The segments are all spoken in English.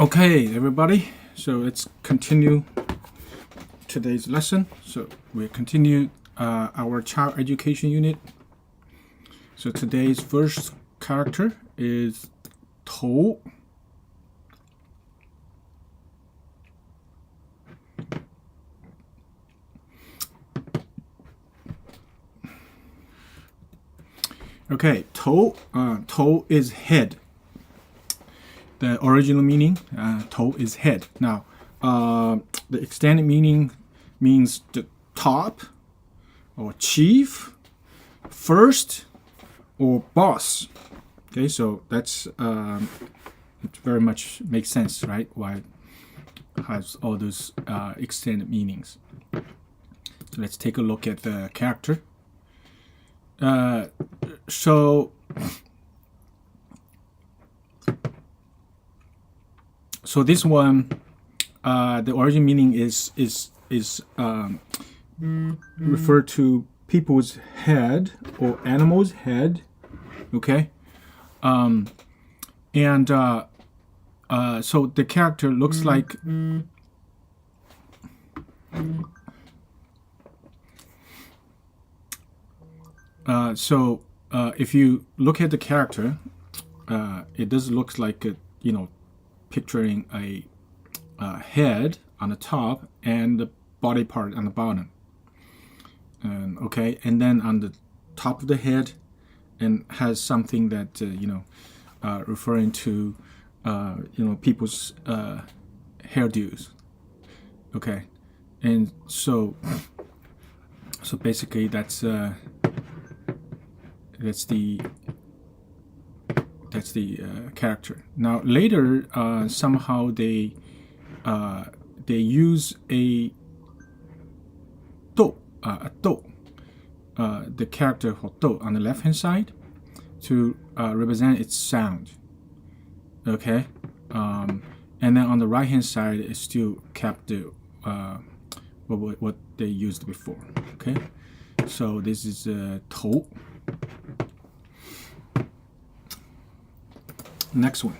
Okay, everybody, so let's continue today's lesson. So we continue our child education unit. So today's first character is 头. Okay, 头 is head. The original meaning, 头 is head. Now, the extended meaning means the top, or chief, first, or boss. Okay, so that's it very much makes sense, right? Why it has all those extended meanings. So let's take a look at the character. So this one, the origin meaning is refer to people's head or animal's head, okay? So the character looks like if you look at the character, it does look like picturing a head on the top and the body part on the bottom. Okay, and then on the top of the head, and has something that referring to people's hairdos. Okay, and so basically that's the character. Now later, somehow they use a 豆, the character 豆 on the left hand side to represent its sound. Okay, and then on the right hand side it still kept the what they used before. Okay, so this is 头. Next one.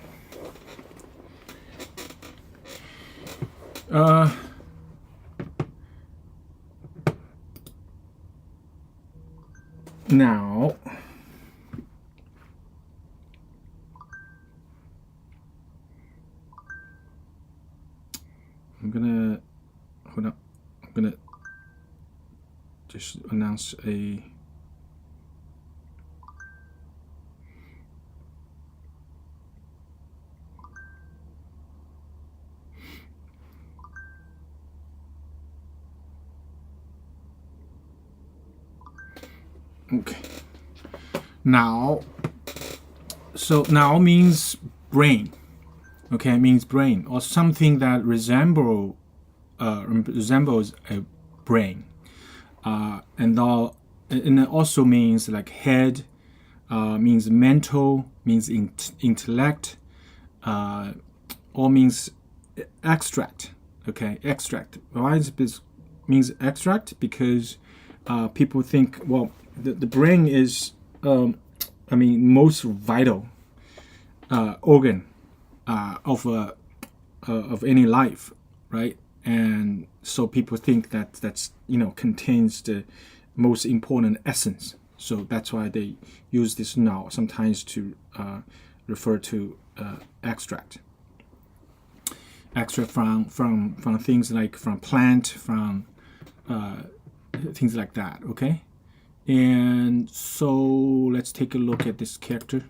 Now, I'm gonna just announce a okay. Now, so now means brain. Okay, it means brain or something that resembles a brain, and it also means like head, means mental, means intellect, or means extract. Okay, extract. Why is this means extract? Because people think, well, the brain is most vital organ of any life, right? And so people think that's contains the most important essence. So that's why they use this now sometimes to refer to extract from things like from plant, from things like that. Okay, and so let's take a look at this character.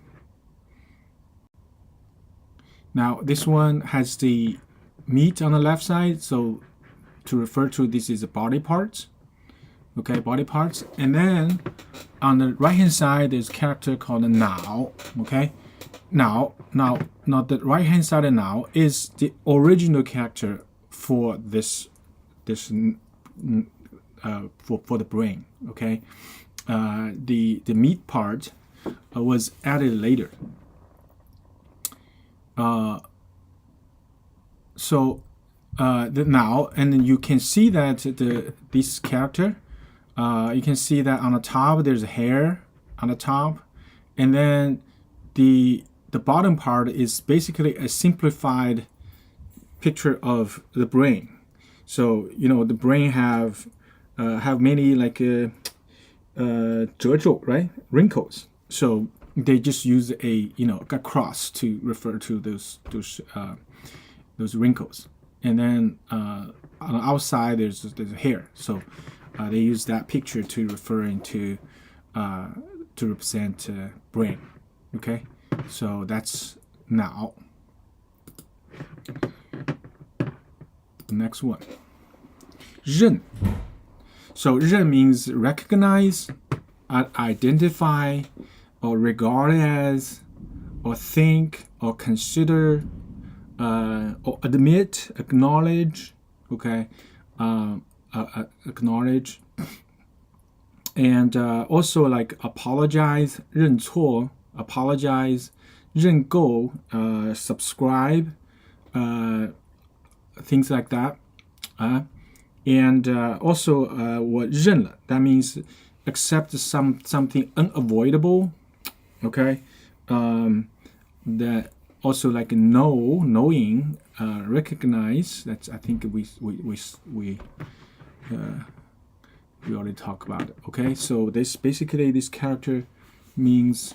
Now this one has the meat on the left side, so to refer to this is the body parts. Okay, body parts. And then on the right hand side there's a character called 脑. Okay, now the right hand side of 脑 is the original character for this for the brain. Okay, the meat part was added later. The now, and then you can see that this character, you can see that on the top there's hair on the top, and then the bottom part is basically a simplified picture of the brain. So the brain have many like 褶皱, right? Wrinkles. So they just use a cross to refer to those wrinkles. And then on the outside there's hair. So they use that picture to referring to represent brain. Okay, so that's now. The next one, 认. So 认 means recognize, identify, or regard as, or think, or consider, or admit, acknowledge. Okay, acknowledge, and also like apologize, 认错, apologize, 认购, subscribe, things like that. And also 我认了, that means accept something unavoidable. Okay, that also like knowing, recognize. That's, I think we already talked about it. Okay, so this character means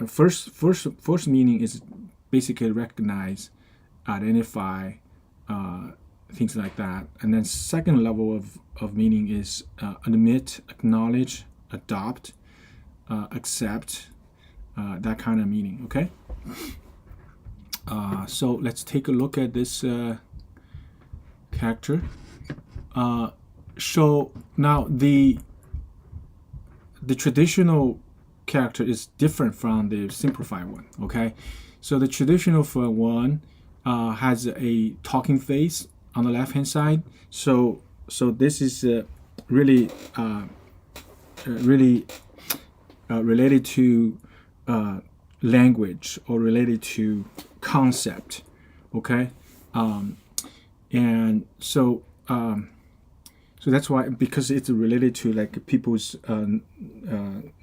first meaning is basically recognize, identify, things like that. And then second level of meaning is admit, acknowledge, adopt, accept, that kind of meaning. Okay, so let's take a look at this character. So now the traditional character is different from the simplified one. Okay, so the traditional one has a talking face on the left hand side. So this is really related to language, or related to concept. Okay, and so that's why, because it's related to like people's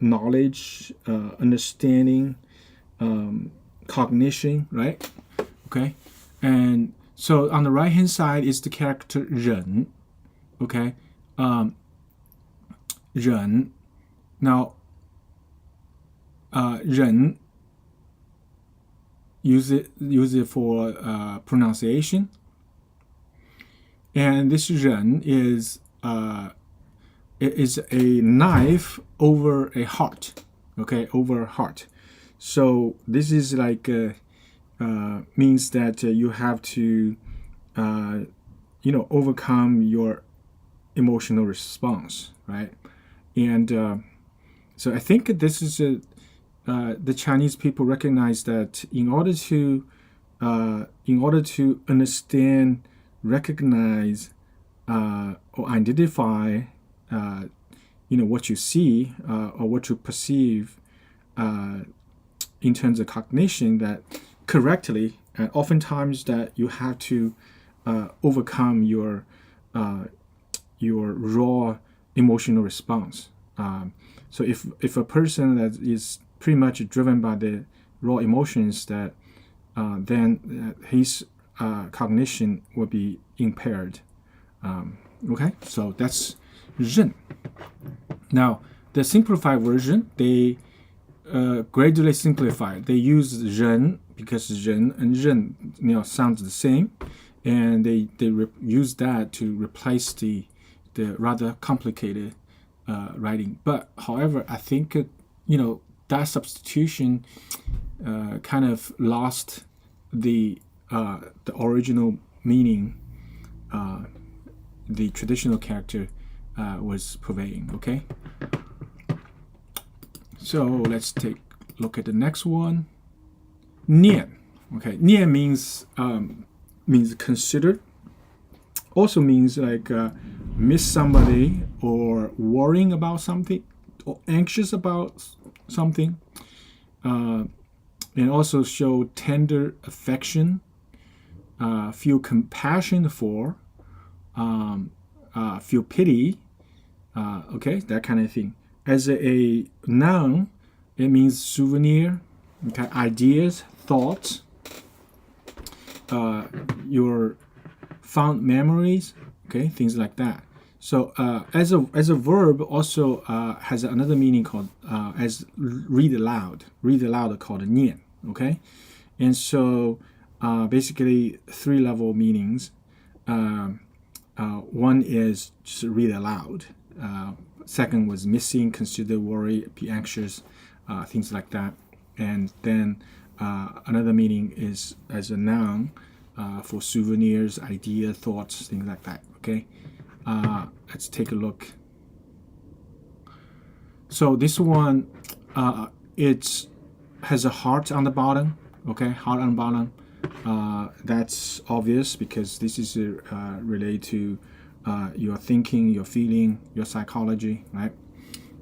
knowledge, understanding, cognition, right? Okay, and so on the right hand side is the character 忍. Okay, 忍. Now 忍 use it for pronunciation, and this 忍 is a knife over a heart. Okay, over a heart. So this is like means that you have to overcome your emotional response, right? And so I think this is the Chinese people recognize that in order to understand, recognize, or identify what you see, or what you perceive in terms of cognition, that correctly, and oftentimes that you have to overcome your raw emotional response. So if a person that is pretty much driven by the raw emotions, that then his cognition will be impaired. Okay, so that's 认. Now the simplified version, they gradually simplify. They use 人 because 人 and 认 sounds the same, and they use that to replace the rather complicated writing. But however, I think that substitution kind of lost the original meaning the traditional character was purveying. Okay, so let's take a look at the next one. 念. Okay, 念means consider. Also means like miss somebody, or worrying about something, or anxious about something, and also show tender affection, feel compassion for, feel pity, okay, that kind of thing. As a noun, it means souvenir, okay, ideas, thoughts, your fond memories, okay, things like that. So as a verb also has another meaning called as read aloud called 念, okay, and so basically 3 level meanings. One is just read aloud. Second was missing, consider, worry, be anxious, things like that. And then another meaning is as a noun for souvenirs, idea, thoughts, things like that. Okay, let's take a look. So this one, it has a heart on the bottom. Okay, heart on the bottom. That's obvious because this is related to your thinking, your feeling, your psychology, right?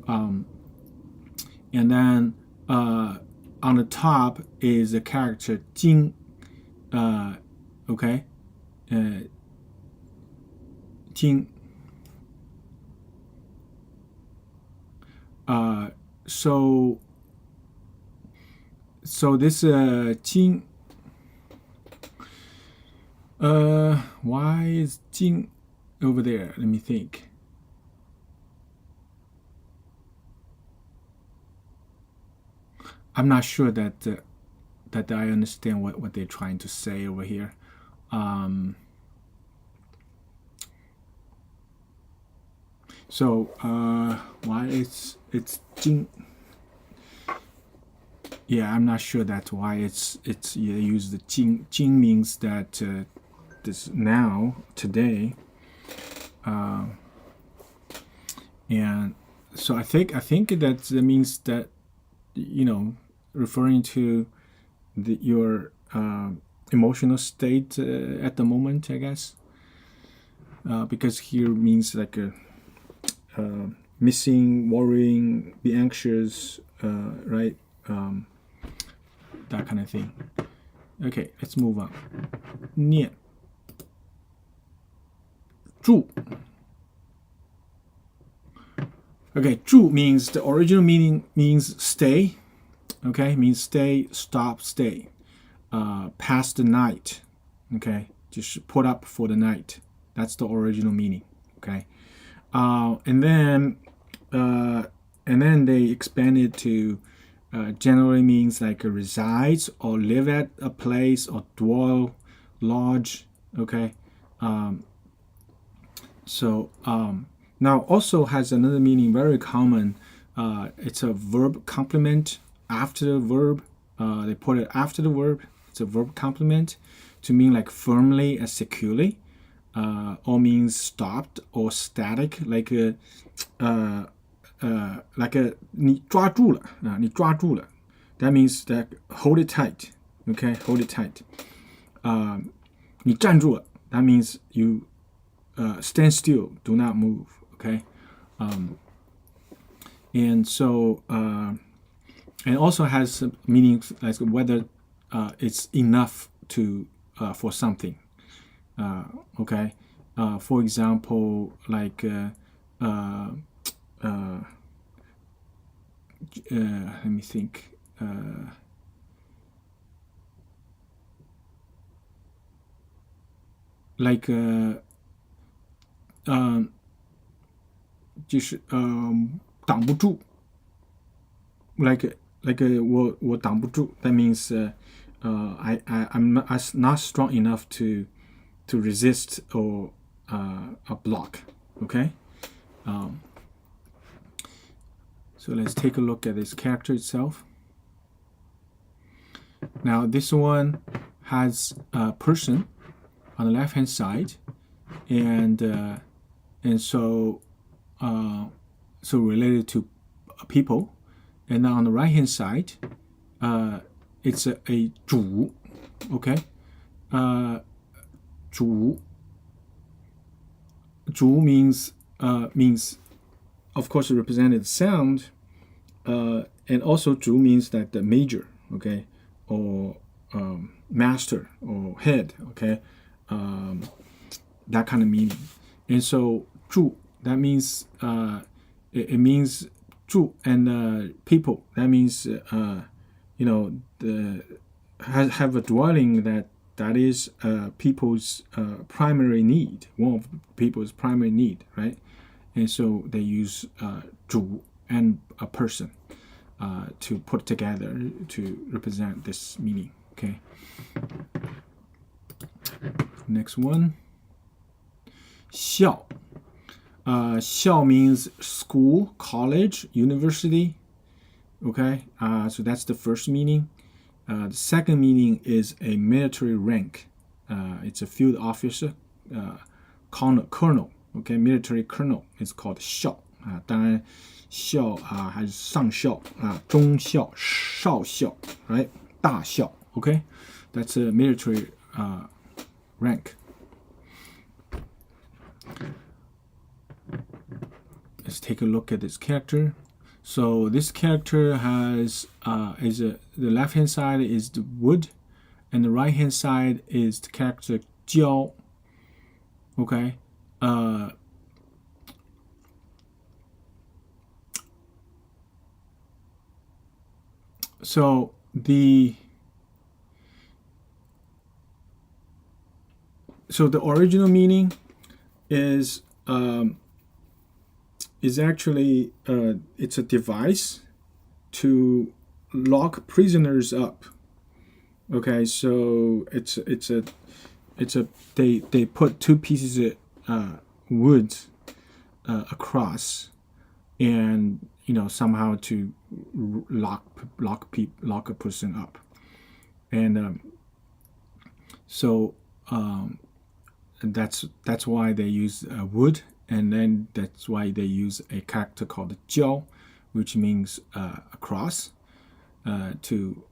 And then on the top is the character 经, okay? 经. So this 经. Why is 经 over there? Let me think. I'm not sure that I understand what they're trying to say over here. So why it's 经? Yeah, I'm not sure that's why it's you use the 经. 经 means that this now, today, and so I think that means that, you know, referring to your emotional state at the moment, I guess, because here means like a missing, worrying, be anxious, right? That kind of thing. Okay, let's move on. 念. 住. Okay, 住 means the original meaning means stay. Okay, means stay, stop, stay. Pass the night. Okay, just put up for the night. That's the original meaning. Okay, and then they expanded to generally means like resides or live at a place or dwell, lodge. Okay, so now also has another meaning very common. It's a verb complement after the verb. They put it after the verb. It's a verb complement to mean like firmly and securely, or means stopped or static, like a 你抓住了啊，你抓住了 that means that hold it tight. Okay, hold it tight. 你站住了 that means you stand still, do not move. Okay, and so and also has meaning like whether it's enough to for something. Okay, for example, like let me think. Like 就是挡不住 like 我挡不住 that means I'm not strong enough to resist or a block. Okay, so let's take a look at this character itself. Now this one has a person on the left hand side, and so related to people, and now on the right hand side, it's a 主 okay, 主 means of course represented sound, and also 主 means that the major, okay, or master or head, okay, that kind of meaning. And so 住 that means it means 住 and people, that means you know, have a dwelling that that is people's primary need, one of people's primary need, right? And so they use 主 and a person to put together to represent this meaning. Okay. Next one. 校. 校 means school, college, university. Okay. So that's the first meaning. The second meaning is a military rank. It's a field officer, colonel. Okay, military colonel is called 校。当然校还是上校中校、少校 ，right? 大校 Okay, that's a military rank. Let's take a look at this character. So this character has the left hand side is the wood, and the right hand side is the character 教. Okay. So the original meaning is actually it's a device to lock prisoners up. Okay, so it's a they put two pieces of wood across, and somehow to lock a person up, and that's why they use wood, and then that's why they use a character called 教, which means a cross, to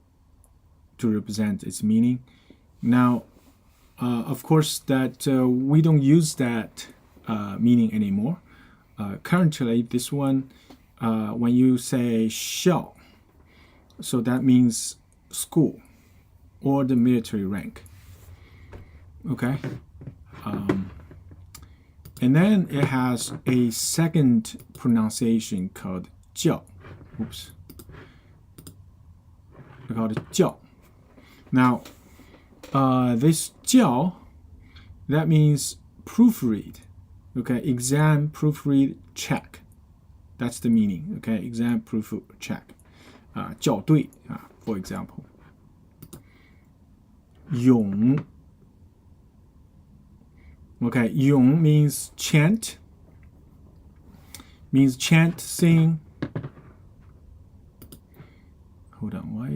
represent its meaning. Now, of course, that we don't use that meaning anymore. Currently, this one, when you say 校, so that means school or the military rank. Okay. And then it has a second pronunciation called 教. Oops. We call it 教. Now, this 教, that means proofread. Okay, exam, proofread, check. That's the meaning. Okay, exam, proofread, check. 校对, for example. 咏. Okay, 咏 means chant. Means chant, sing. Hold on, why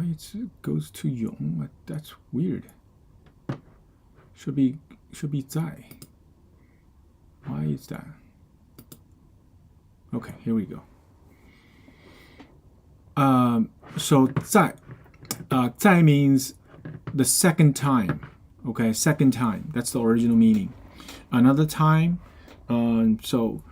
it goes to 咏? That's weird. Should be 在. Why is that? Okay, here we go. So 在. 在 means the second time. Okay, second time. That's the original meaning. Another time. So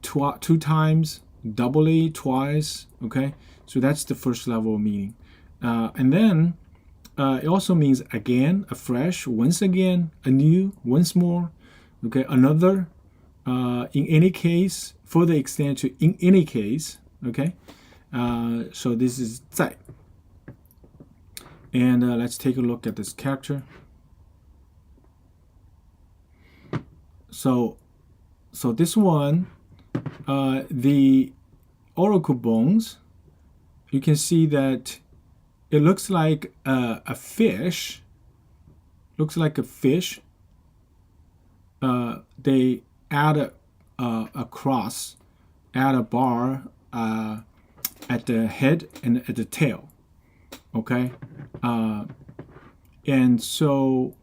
two times, doubly, twice. Okay, so that's the first level of meaning. And then it also means again, afresh, once again, anew, once more. Okay, another. In any case, further extend to in any case. Okay, so this is 在. And let's take a look at this character. So this one, the oracle bones, you can see that it looks like a fish. Looks like a fish. They add a cross, add a bar at the head and at the tail. Okay, and so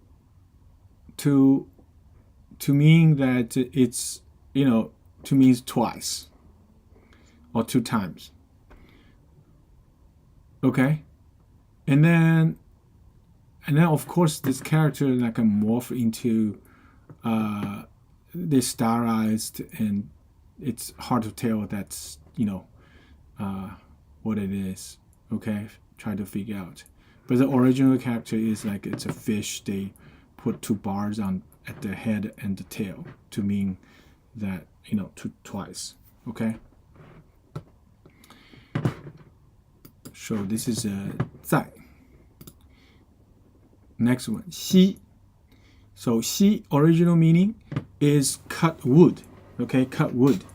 to mean that it's to means twice or two times. Okay, and then of course this character like a morph into they stylized, and it's hard to tell that's what it is. Okay, try to figure out. But the original character is like it's a fish. They put two bars on at the head and the tail to mean that twice. Okay. So this is 在. Next one, 西. So 西 original meaning is cut wood. Okay, cut wood.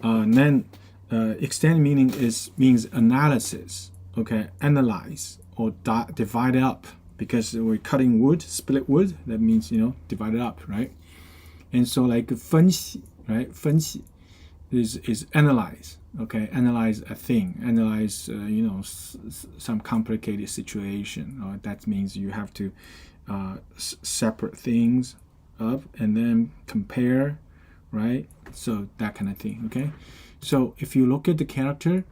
And then extended meaning means analysis. Okay, analyze or divide up, because we're cutting wood, split wood. That means divide it up, right? And so like 分析, right? 分析 is analyze. Okay, analyze a thing, analyze some complicated situation. That means you have to separate things up and then compare, right? So that kind of thing. Okay, so if you look at the character,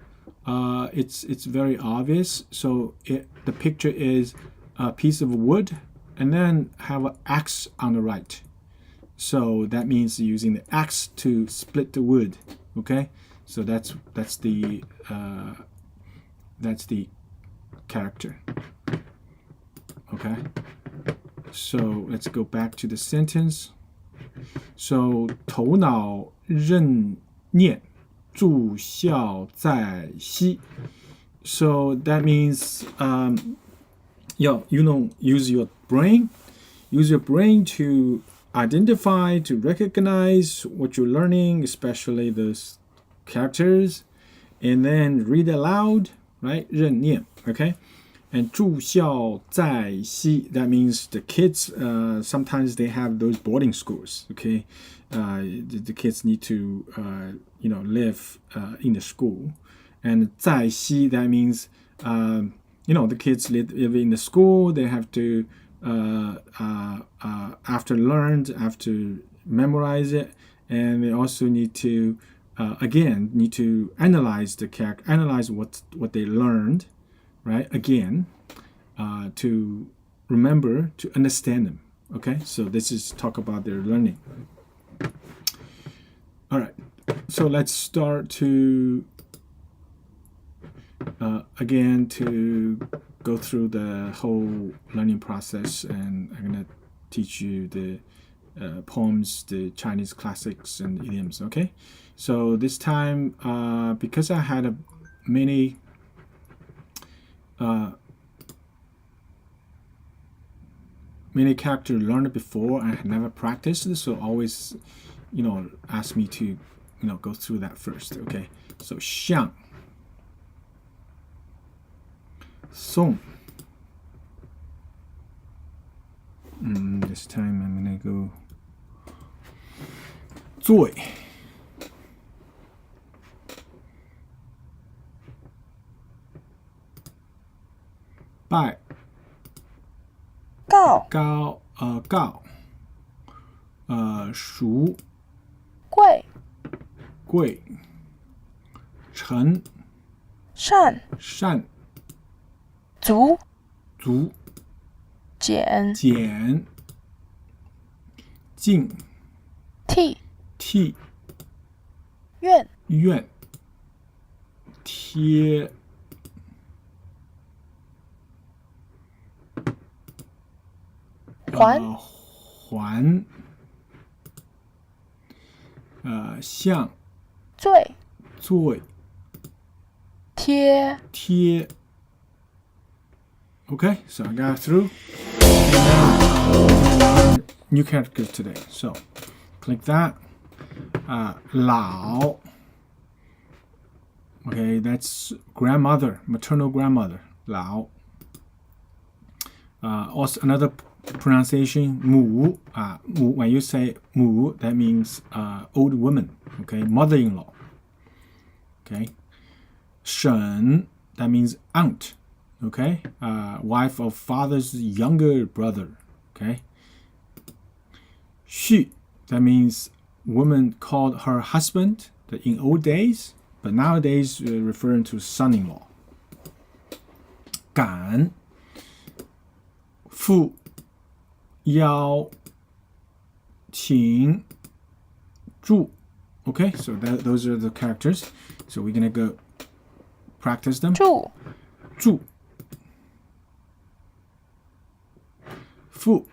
it's very obvious. So the picture is a piece of wood and then have an axe on the right. So that means using the axe to split the wood. Okay, so that's the character. Okay, so let's go back to the sentence. So 头脑认念注效在心. So that means use your brain. Use your brain to identify, to recognize what you're learning, especially those characters, and then read aloud, right? 认念, okay? And 注效在心, that means the kids, sometimes they have those boarding schools, okay? The kids need to, live in the school. And 在心, that means, the kids live in the school, they have to, after memorize it, and they also need to, analyze analyze what they learned, right? Again, to remember, to understand them. Okay, so this is talk about their learning. All right, so let's start to again to go through the whole learning process, and I'm gonna teach you the poems, the Chinese classics and idioms. Okay, so this time because I had many characters learned before, I had never practiced, so always ask me to go through that first. Okay, so 像 song. This time I'm gonna go 醉 拜 告 告 熟 贵 贵 臣 善 善 足 足 简 简 进 替 替 愿 愿 贴 还还 像 最 最 贴 贴. Okay, so I got through. And now new characters today. So click that. 老. Okay, that's grandmother, maternal grandmother. 老. Also another pronunciation 母. 母, when you say 母, that means old woman. Okay, mother-in-law. Okay. 婶, that means aunt. Okay, wife of father's younger brother. Okay. 婿, that means woman called her husband in old days, but nowadays referring to son-in-law. 赶 父 邀 请 注. Okay, so those are the characters. So we're gonna go practice them. 注 注 父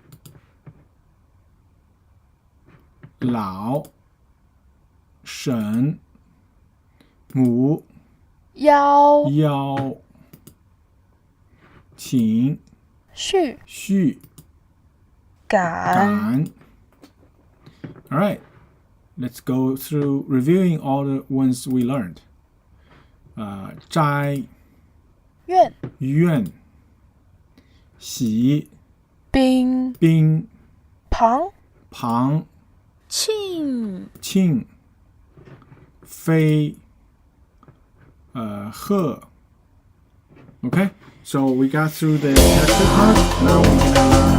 老 婶 母 邀邀 请 序 序赶 All right, let's go through reviewing all the ones we learned. 斋愿愿喜兵兵旁旁庆庆飞鹤 Okay, so we got through the character part. Now we're gonna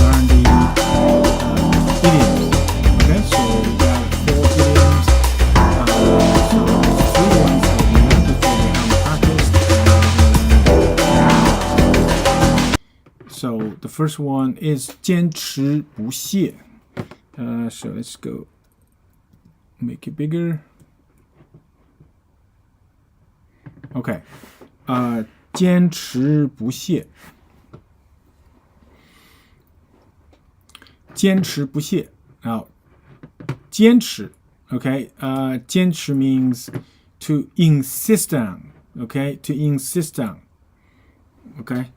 learn the idioms. Okay, so we got 4 idioms. So there's 3 ones that we learned before we practiced. So the first one is 坚持不懈. So let's go make it bigger. Okay, 坚持不懈，坚持不懈。Now, 坚持 okay, 坚持 means to insist on, okay, to insist on, okay,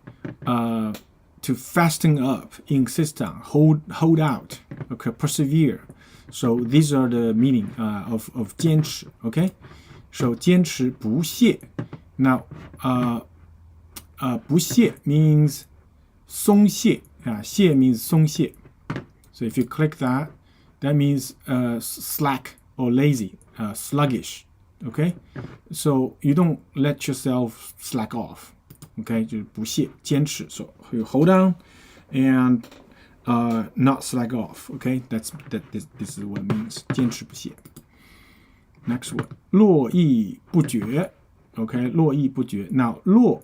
to fasten up, insist on, hold out, okay, persevere. So these are the meaning of 坚持 okay. So 坚持不懈 Now 不懈 means 松懈 懈 means 松懈 So if you click that, that means slack or lazy, sluggish. Okay, so you don't let yourself slack off. Okay, 就是不懈坚持 So you hold on and not slack off. Okay, this is what it means. 坚持不懈 Next one, 络绎不绝 Okay, 络绎不绝 Now, 络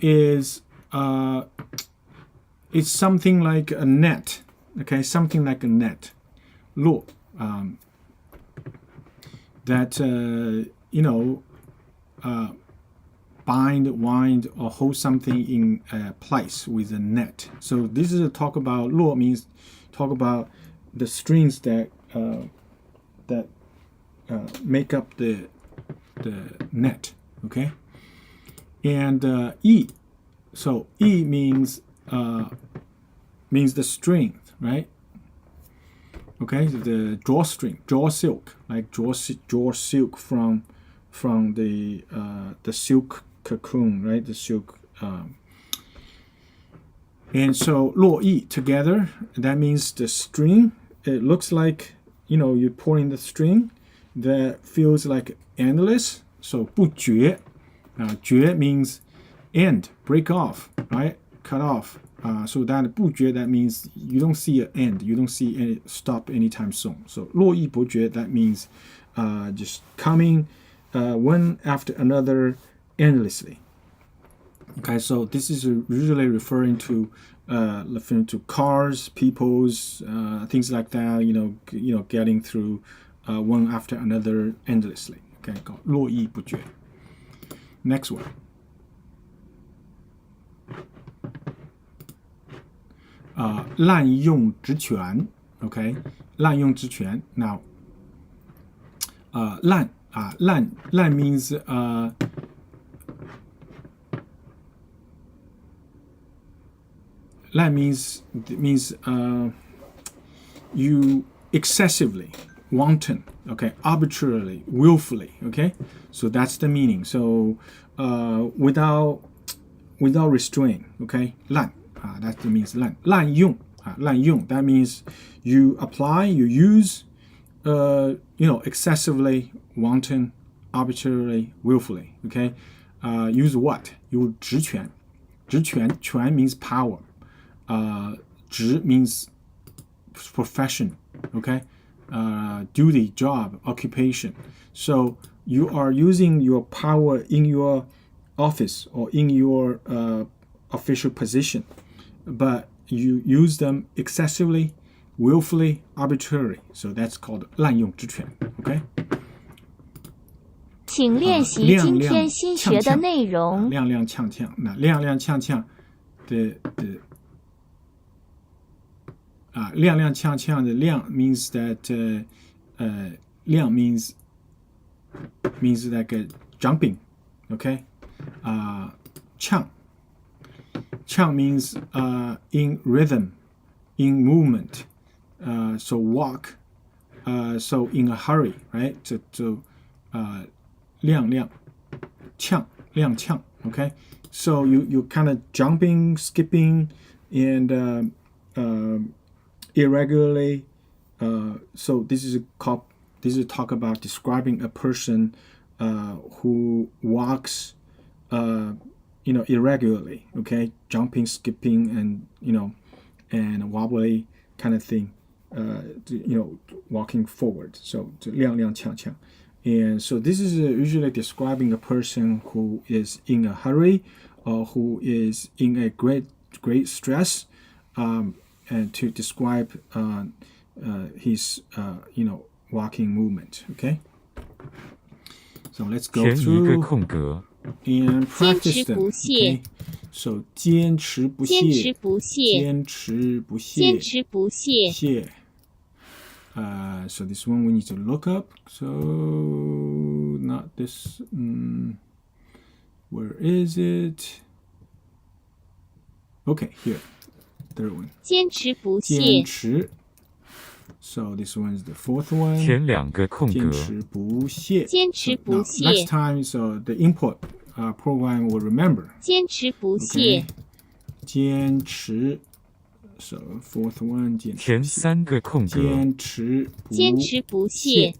is it's something like a net. Okay, something like a net. 络 that bind, wind, or hold something in place with a net. So this is a talk about 络 means talk about the strings that make up the net, okay? And E, so E means the strength, right? Okay, the drawstring, draw silk, like draw silk from the silk cocoon, right? The silk. And so 络绎 together, that means the string. It looks like you're pulling the string that feels like endless. So 不绝 绝 means end, break off, right? Cut off. So that 不绝 that means you don't see an end, you don't see any stop anytime soon. So 络绎不绝 that means just coming one after another endlessly. Okay, so this is usually referring to cars, people's, things like that. Getting through one after another endlessly. Okay, called 络绎不绝. Next one. 滥用职权 Okay, 滥用职权 Now, 滥 means That means you excessively, wanton, okay, arbitrarily, willfully, okay. So that's the meaning. So without restraint, okay. 滥 that means 滥 滥用 滥用 that means you apply, you use, excessively, wanton, arbitrarily, willfully, okay. Use what? Use 职权 职权 权 means power. 职 means profession, okay? Duty, job, occupation. So you are using your power in your office or in your official position, but you use them excessively, willfully, arbitrarily. So that's called 滥用职权 okay? 请练习今天新学的内容。踉踉跄跄，那踉踉跄跄的踉踉跄跄的踉 means that 踉 means like jumping, okay? 跄 Chang means in rhythm, in movement. So walk. So in a hurry, right? So 踉踉 okay? So you kind of jumping, skipping, and irregularly. So this is talk about describing a person who walks irregularly, okay? Jumping, skipping, and wobbly kind of thing. Walking forward. So 踉踉跄跄. And so this is usually describing a person who is in a hurry or who is in a great stress, and to describe his walking movement. Okay. So let's go 填一个 through 空格， and 坚 practice 持 them. 不懈 Okay. So 坚持不懈，坚持不懈坚持不懈，坚持不懈懈。So this one we need to look up. So not this. Where is it? Okay, here. Third one. 坚持不懈坚持. So this one is the fourth one. 填2个空格，坚持不懈。坚持 So 不 now, 懈 next time, so the input program will remember. 坚持不懈 Okay. 坚持. So fourth one. 坚持填3个空格，坚持不坚持不懈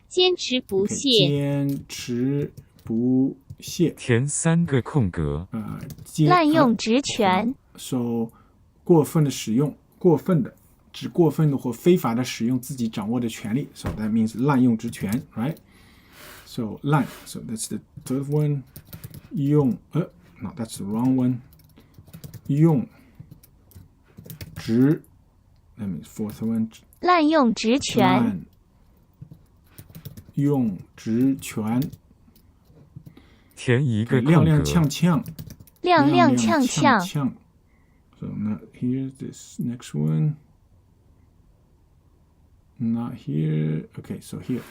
坚持不 Okay, 懈坚持不懈。填3个空格，滥用职权 So 过分的使用，过分的指过分的或非法的使用自己掌握的权利。So that means 滥用职权 ，right? So 滥 So that's the third one. 用no, that's the wrong one. 用职 That means fourth one. 滥用职权滥用职权。填1个空踉踉格，跄跄。踉踉跄跄 So not here. This next one. Not here. Okay, so here.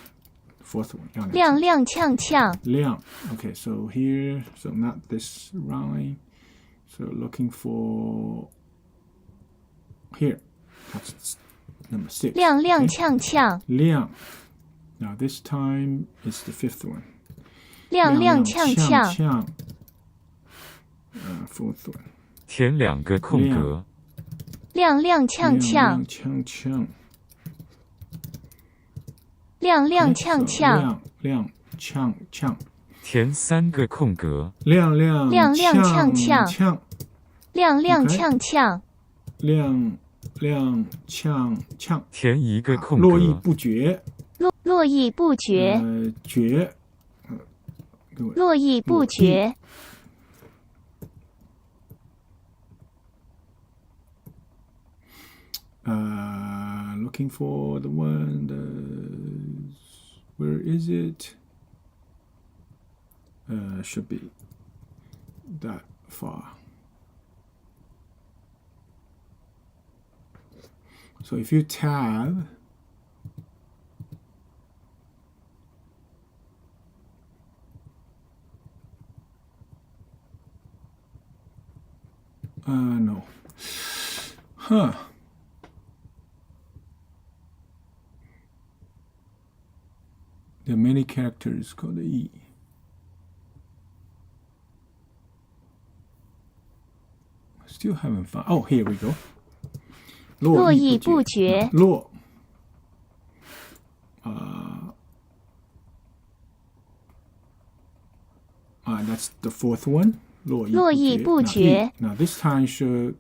Fourth one. 踉踉跄跄 踉. Okay, so here. So not this rhyme. So looking for here. That's number 6. 踉踉 Okay. 跄跄 踉. Now this time it's the fifth one. 踉踉跄跄跄. Fourth one. 填2个空格，踉踉跄跄踉跄。踉踉跄跄踉跄跄。填3个空格，踉踉踉踉跄跄跄踉踉跄跄踉踉跄跄。填1个空络绎格，不绝。络绎不绝绝。络绎不绝 Looking for the one. Where is it? Should be that far. So if you tab. No. Huh. There are many characters called E. Still haven't found. Oh, here we go. 络绎不绝络. That's the fourth one. 络绎不绝 Now this time should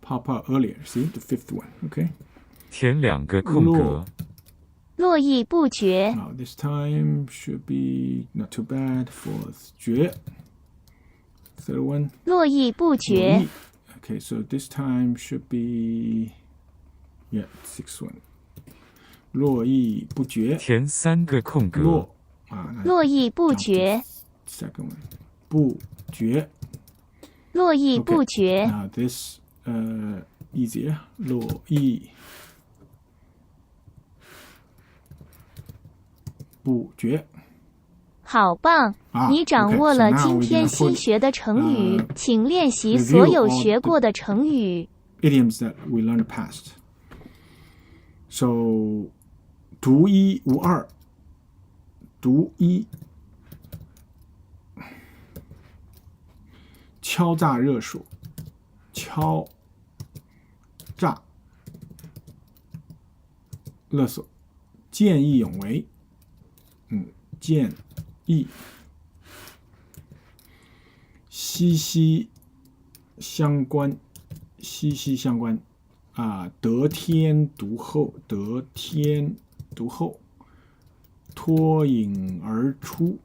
pop out earlier. See the fifth one. Okay. 填2个空格，络绎不绝 Now this time should be not too bad. Fourth 绝. Third one. 络绎不绝 Okay, so this time should be sixth one. 络绎不绝. 填3个空格，络绎不绝 Second one. 不绝. 络绎不绝 Now this easier. 络绎不绝.好棒！你掌握了今天新学的成语，请练习所有学过的成语。idioms that we learned past. So, 独一无二，独一，敲诈勒索，敲诈勒索，见义勇为，见义，息息相关，息息相关得天独厚，得天独厚，脱颖而出，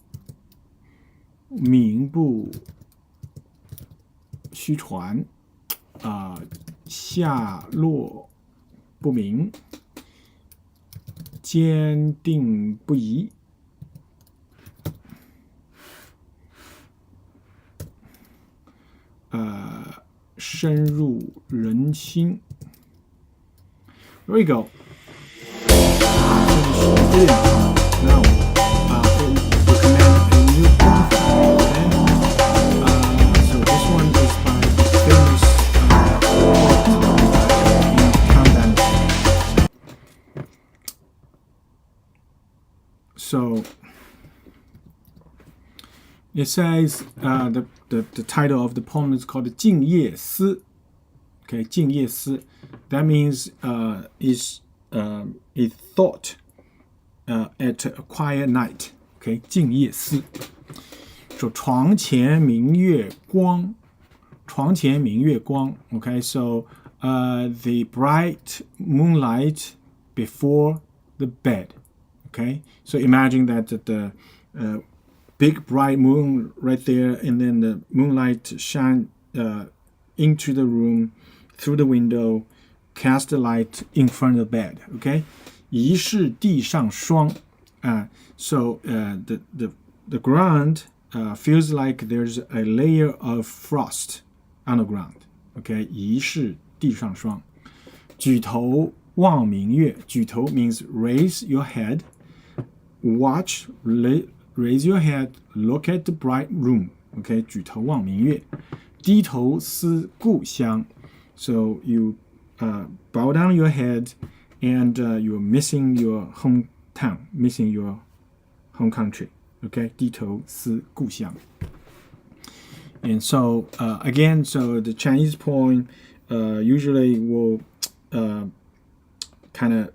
名不虚传，下落不明，坚定不移，深入人心。There we go. Now, recommend a new poem. So this one is by the famous poet in Kandan. So it says the title of the poem is called 静夜思. Okay, 静夜思. That means is a thought at a quiet night. Okay, 静夜思. So 床前明月光. 床前明月光. Okay, so the bright moonlight before the bed. Okay, so imagine that the big bright moon right there, and then the moonlight shine into the room through the window, cast the light in front of the bed. Okay, 疑是地上霜. So the ground feels like there's a layer of frost on the ground. Okay, 疑是地上霜. 举头望明月. 举头 means raise your head, watch, raise your head, look at the bright room. Okay, 举头望明月. 低头思故乡. So you bow down your head and you're missing your hometown, missing your home country. Okay, 低头思故乡. And so again, so the Chinese poem usually will kind of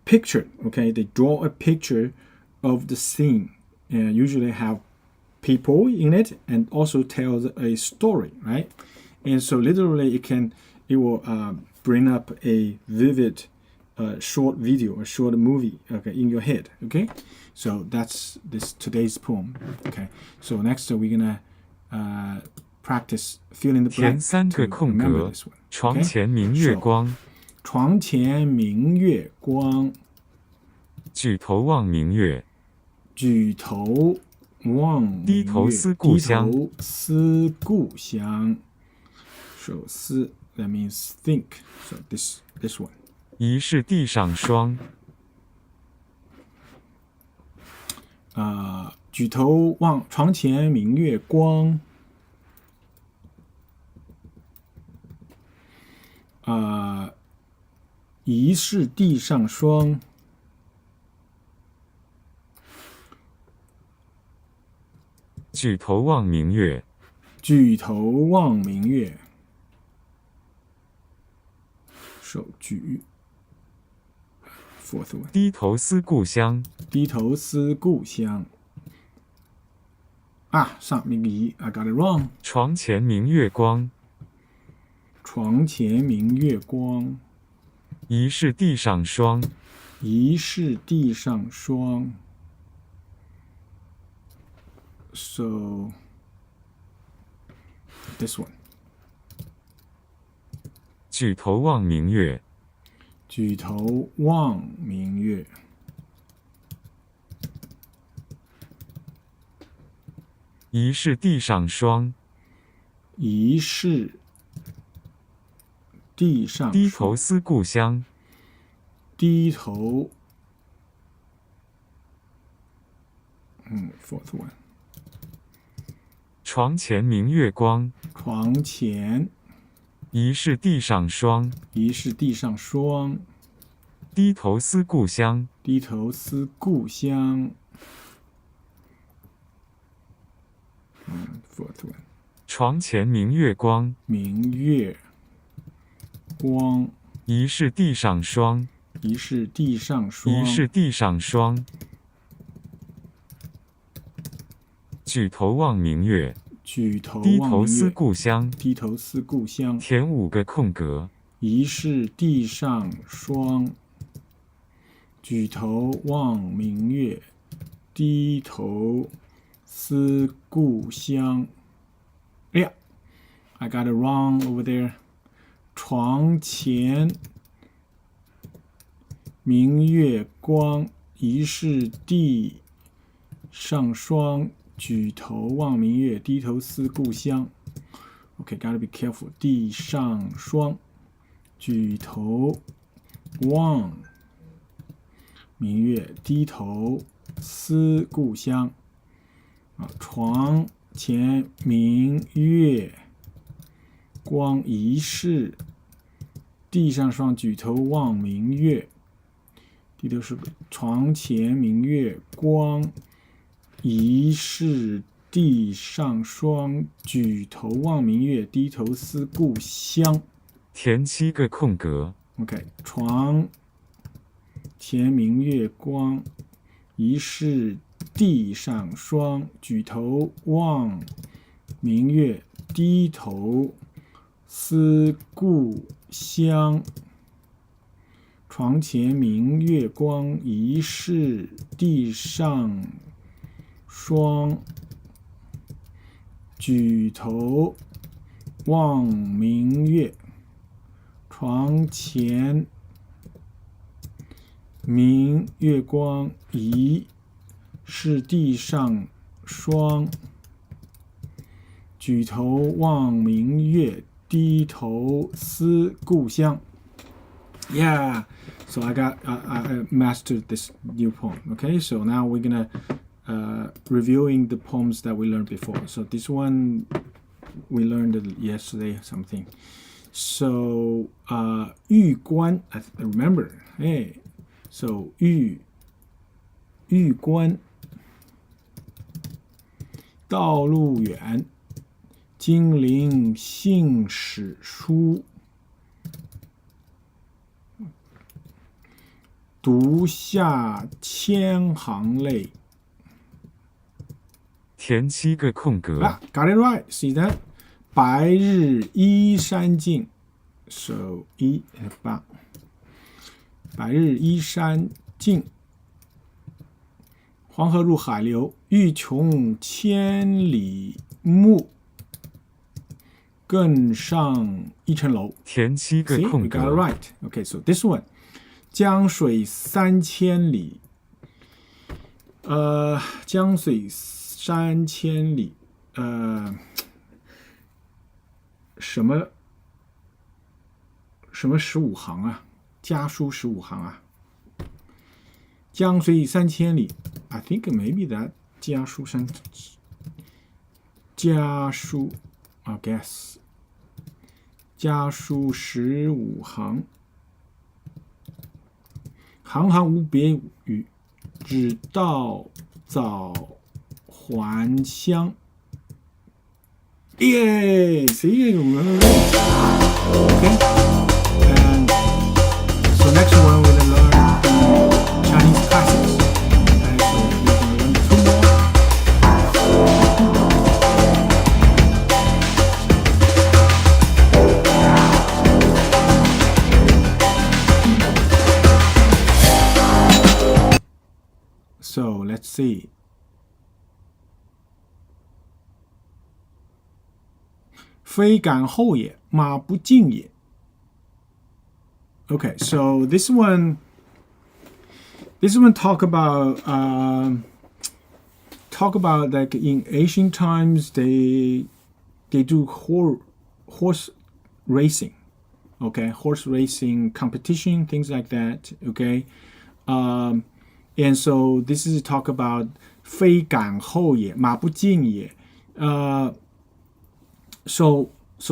picture. Okay, they draw a picture of the scene and usually have people in it and also tells a story, right? And so literally it will bring up a vivid short video or short movie, okay, in your head. Okay, so that's this today's poem. Okay, so next we're gonna practice filling the 填 blank 三 to 个空 remember 格 this one. 床前明月光，床前明月光，举头望明月，举头望明月，低头思故乡。低头思故乡。So 思 that means think. So this one. 疑是地上霜，举头望床前明月光。疑是地上霜。举头望明月，举头望明月。手举。Fourth one. 低头思故乡，低头思故乡。上面个疑 I got it wrong. 床前明月光，床前明月光。疑是地上霜，疑是地上霜。So this one. 举头望明月，举头望明月。疑是地上霜，疑是地上霜。低头思故乡，低头 Fourth one. 床前明月光，床前疑是地上霜。疑是地上霜。低头思故乡，低头思故乡。Fourth one. 床前明月光，明月光。疑是地上霜。疑是地上霜。疑是地上霜。举头望明月，举头低望明月。头思故乡。低头思故乡。填5个空格。疑是地上霜。举头望明月，低头思故乡。哎呀 I got it wrong over there. 床前明月光，疑是地上霜。举头望明月，低头思故乡。Okay, gotta be careful. 地上霜，举头望明月，低头思故乡。床前明月光，疑是地上霜。举头望明月，低头是床前明月光，疑是地上霜。举头望明月，低头思故乡。填7个空格。OK， 床前明月光，疑是地上霜。举头望明月，低头思故乡。床前明月光，疑是地上霜。举头望明月，床前明月光，疑是地上霜。举头望明月，低头思故乡。Yeah, so I mastered this new poem. Okay, so now we're gonna reviewing the poems that we learned before. So this one we learned yesterday something. So 玉关 I remember. Hey, so 玉关，道路远，金陵信史书。读下千行泪。填7个空格。Got it right. See that? 白日依山尽。So 8。白日依山尽。黄河入海流，欲穷千里目，更上一层楼。填7个 See, 空 we 格。 got it right. Okay, so this one. 江水3000里。江水3000里。什么15行啊？家书15行啊？江水3000里 I think maybe that 家书I guess 家书15行，行行无别语，只道早还乡。耶 See, remember this. Okay. And so next one we're gonna learn the Chinese classics. Okay, so we're gonna learn 2 more. So let's see. 非赶后也，马不进也。Okay, so this one talk about like in ancient times they do horse racing, okay, horse racing competition, things like that, okay, and so this is talk about 非赶后也，马不进也。So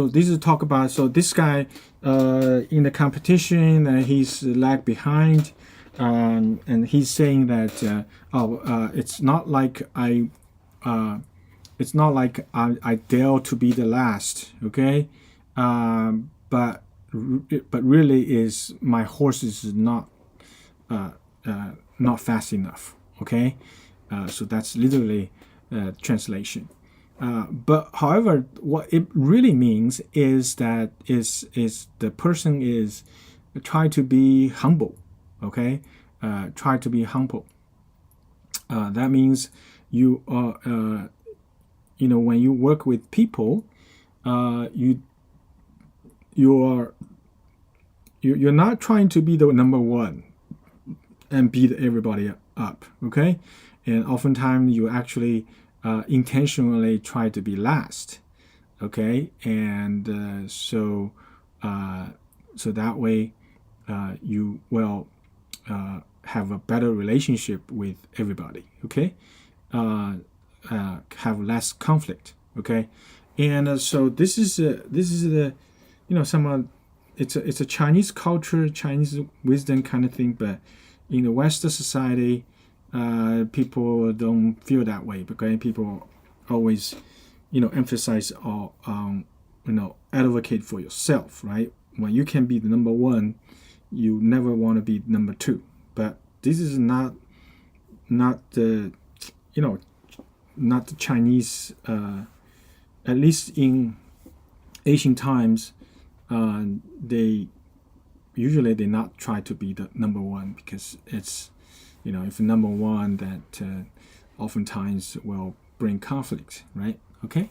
this is talk about, so this guy in the competition, he's lag behind, and he's saying that it's not like I dare to be the last, okay, but really is my horse is not fast enough, okay. So that's literally translation. But however, what it really means is that is the person is try to be humble, okay? Try to be humble. That means you are, when you work with people, you're not trying to be the number one and beat everybody up, okay? And oftentimes you actually intentionally try to be last, okay, and so that way you will have a better relationship with everybody, okay, have less conflict, okay, and so this is the some it's a Chinese culture, Chinese wisdom kind of thing, but in the Western society, people don't feel that way, because people always, emphasize or advocate for yourself, right? When you can be the number one, you never want to be number two. But this is not the not the Chinese. At least in Asian times, they not try to be the number one, because it's if number one, that oftentimes will bring conflict, right? Okay,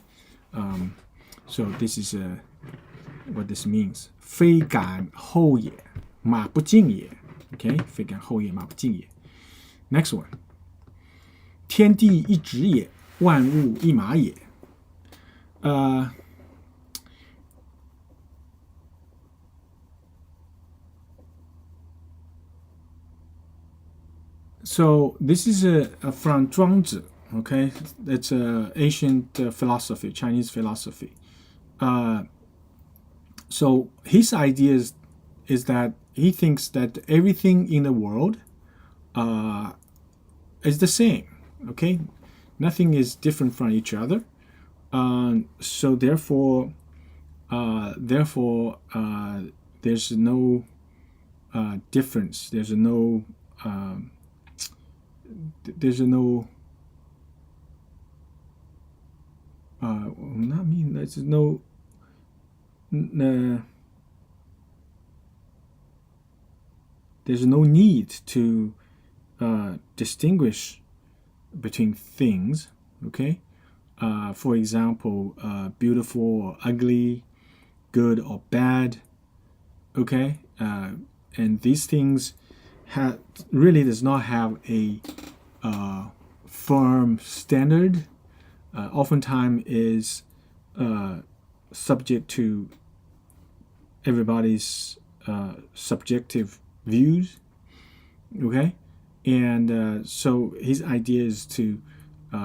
so this is what this means. 非赶后也，马不进也。Okay, 非赶后也，马不进也。Next one. 天地一指也，万物一马也。So this is from Zhuangzi, okay? It's ancient philosophy, Chinese philosophy. So his idea is that he thinks that everything in the world is the same, okay? Nothing is different from each other. So therefore, there's no difference. There's no need to distinguish between things, okay? For example, beautiful or ugly, good or bad, okay? And these things really does not have a firm standard. Oftentimes is subject to everybody's subjective views, okay? And so his idea is to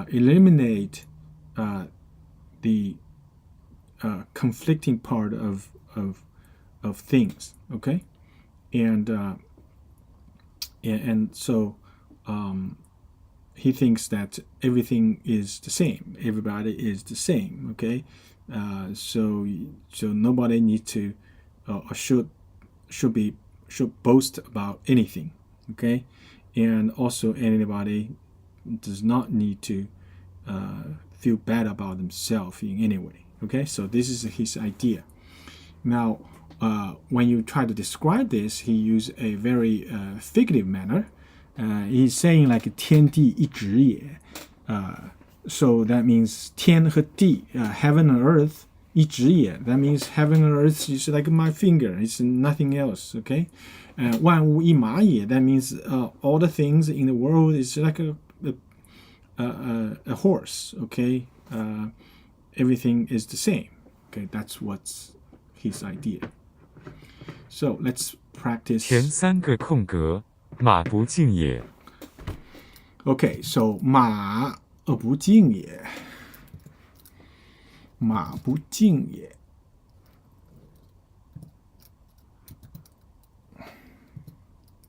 eliminate the conflicting part of things, okay? And so he thinks that everything is the same, everybody is the same, okay? So nobody needs to or should boast about anything, okay? And also anybody does not need to feel bad about themselves in any way, okay? So this is his idea. Now, when you try to describe this, he used a very figurative manner. He's saying like 天地一指也. So that means 天和地, heaven and earth, 一指也. That means heaven and earth is like my finger. It's nothing else, okay? 万物一马也. That means all the things in the world is like a horse, okay? Everything is the same, okay? That's what's his idea. So let's practice. 前三个空格，马不进也。Okay, so 马不进也，马不进也。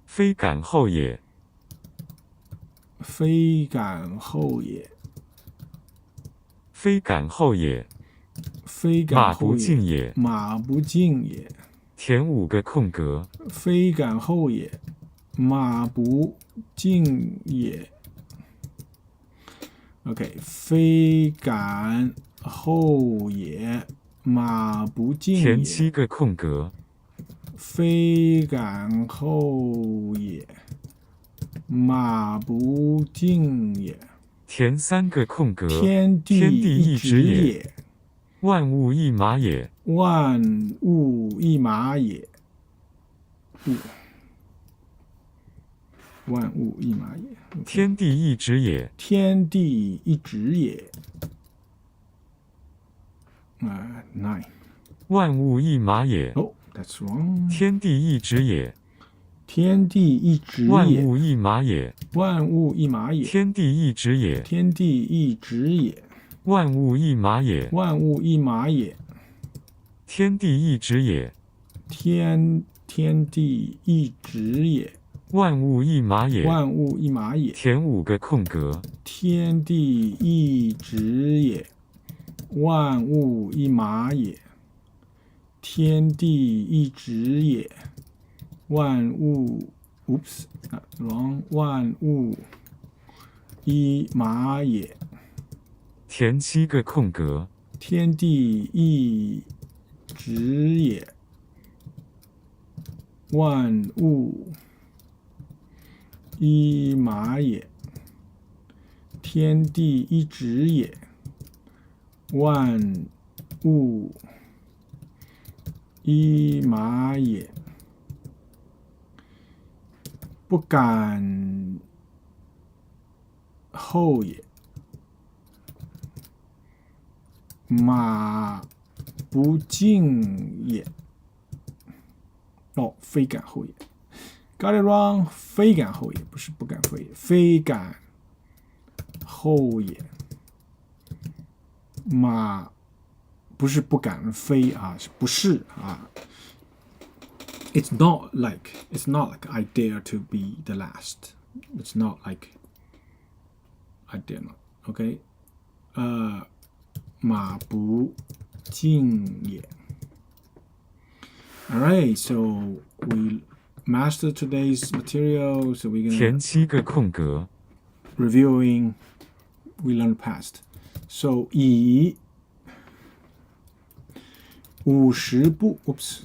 非赶后也，非赶后也，非赶后也，非赶马不后进也。马不进也。填5个空格。非赶后也，马不进也。OK， 非赶后也，马不进也。填7个空格。非赶后也，马不进也。填3个空格。天地一直也，万物一马也。万物一马也。万物一马也。天地一直也。天地一直也。9。万物一马也。Oh, that's wrong. 天地一直也。天地一直也。万物一马也。万物一马也。天地一直也。天地一直也。万物一马也。万物一马也。天地一直也。天地一直也。万物一马也。万物一马也。填5个空格。天地一直也。万物一马也。天地一直也。万物 ，oops， wrong， 万物一马也。填7个空格。天地一直也。万物一马也。天地一直也。万物一马也。不赶后也。马不进也。哦，非赶后也。Got it wrong， 非赶后也，不是不赶后也，非赶后也。马不是不敢飞啊，是不是啊？It's not like I dare to be the last. It's not like I dare not. OK， 马不进也。All right, so we mastered today's material. So we're gonna 填7个空格。reviewing. We learned past. So 以50步 ，oops，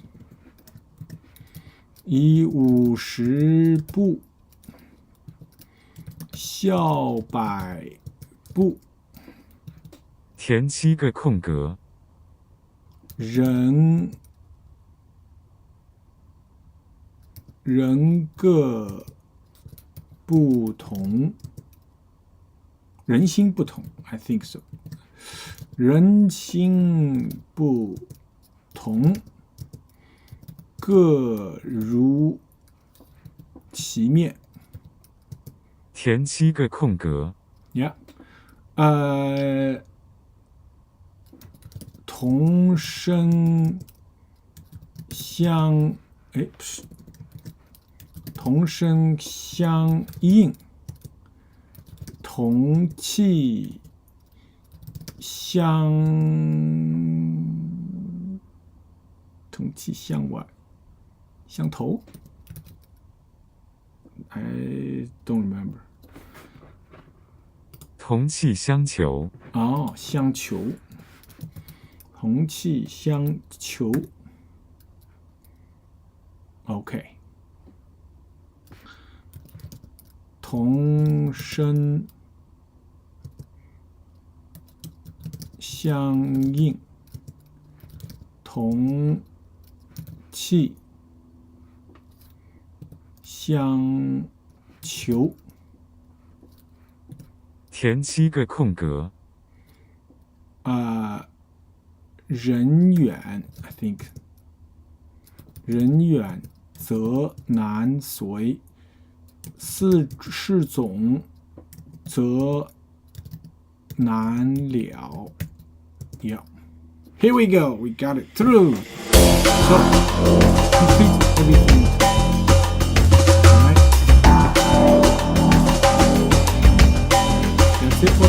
以50步笑100步。填7个空格。人各不同，人心不同 ，I think so。人心不同，各如其面。填7个空格。Yeah， 同声相，不是，同声相应，同气相外，相投。I don't remember。同气相求。哦，相求，同气相求。OK， 同声相应，同气相求。填7个空格。人远 ，I think， 人远则难随，四总则难了。Yeah. Here we go. We got it through. So complete everything. Alright. That's it for